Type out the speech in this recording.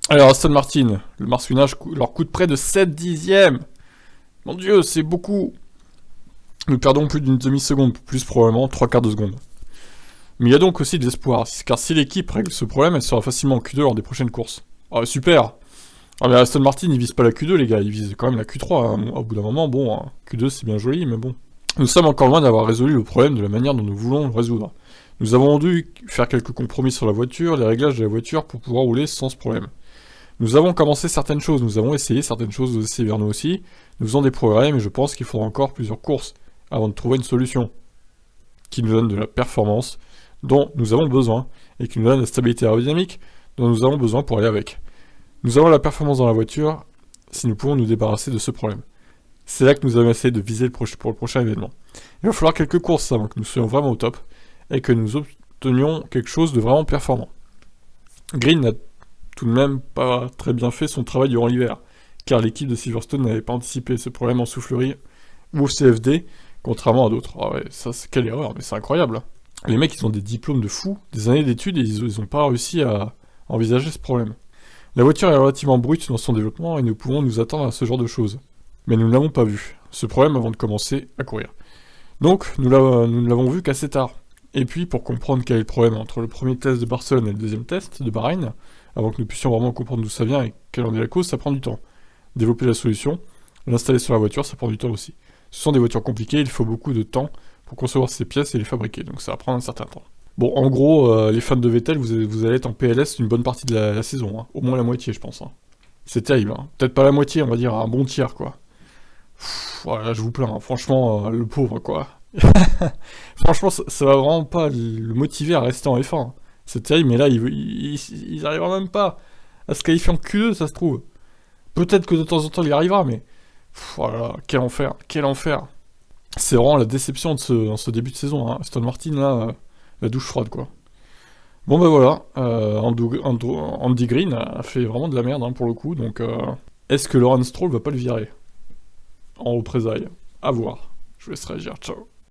Alors, Aston Martin, le marsouinage leur coûte près de 7 dixièmes. Mon Dieu, c'est beaucoup. Nous perdons plus d'une demi-seconde, plus probablement 3/4 de seconde. Mais il y a donc aussi de l'espoir, car si l'équipe règle ce problème, elle sera facilement en Q2 lors des prochaines courses. Ah, super. Ah mais Aston Martin, ils visent pas la Q2 les gars, ils visent quand même la Q3. Hein. Au bout d'un moment, bon, hein, Q2 c'est bien joli, mais bon. Nous sommes encore loin d'avoir résolu le problème de la manière dont nous voulons le résoudre. Nous avons dû faire quelques compromis sur la voiture, les réglages de la voiture pour pouvoir rouler sans ce problème. Nous avons commencé certaines choses, nous avons essayé certaines choses aussi vers nous aussi, nous faisons des progrès, mais je pense qu'il faudra encore plusieurs courses avant de trouver une solution qui nous donne de la performance dont nous avons besoin et qui nous donne la stabilité aérodynamique dont nous avons besoin pour aller avec. Nous avons la performance dans la voiture si nous pouvons nous débarrasser de ce problème. C'est là que nous allons essayer de viser pour le prochain événement. Il va falloir quelques courses avant que nous soyons vraiment au top et que nous obtenions quelque chose de vraiment performant. Green n'a tout de même pas très bien fait son travail durant l'hiver, car l'équipe de Silverstone n'avait pas anticipé ce problème en soufflerie ou au CFD, contrairement à d'autres. Ah ouais, ça c'est quelle erreur, mais c'est incroyable. Les mecs ils ont des diplômes de fous, des années d'études et ils ont pas réussi à envisager ce problème. La voiture est relativement brute dans son développement et nous pouvons nous attendre à ce genre de choses. Mais nous ne l'avons pas vu, ce problème avant de commencer à courir. Donc nous ne l'avons vu qu'assez tard. Et puis pour comprendre quel est le problème entre le premier test de Barcelone et le deuxième test de Bahreïn, avant que nous puissions vraiment comprendre d'où ça vient et quelle en est la cause, ça prend du temps. Développer la solution, l'installer sur la voiture, ça prend du temps aussi. Ce sont des voitures compliquées, il faut beaucoup de temps pour concevoir ces pièces et les fabriquer, donc ça va prendre un certain temps. Bon, en gros, les fans de Vettel, vous allez être en PLS une bonne partie de la saison, hein. Au moins la moitié, je pense. Hein. C'est terrible, hein. Peut-être pas la moitié, on va dire un bon tiers, quoi. Voilà, je vous plains, hein. Franchement, le pauvre, quoi. Franchement, ça va vraiment pas le motiver à rester en F1. Hein. C'est terrible, mais là, il arrivera même pas à se qualifier en Q2, ça se trouve. Peut-être que de temps en temps, il y arrivera, mais... Voilà, quel enfer, quel enfer. C'est vraiment la déception de ce début de saison. Hein. Aston Martin, là, la douche froide, quoi. Bon, bah voilà, Andy Green a fait vraiment de la merde, hein, pour le coup, donc... Est-ce que Lawrence Stroll va pas le virer en représailles? À voir. Je vous laisse réagir, ciao.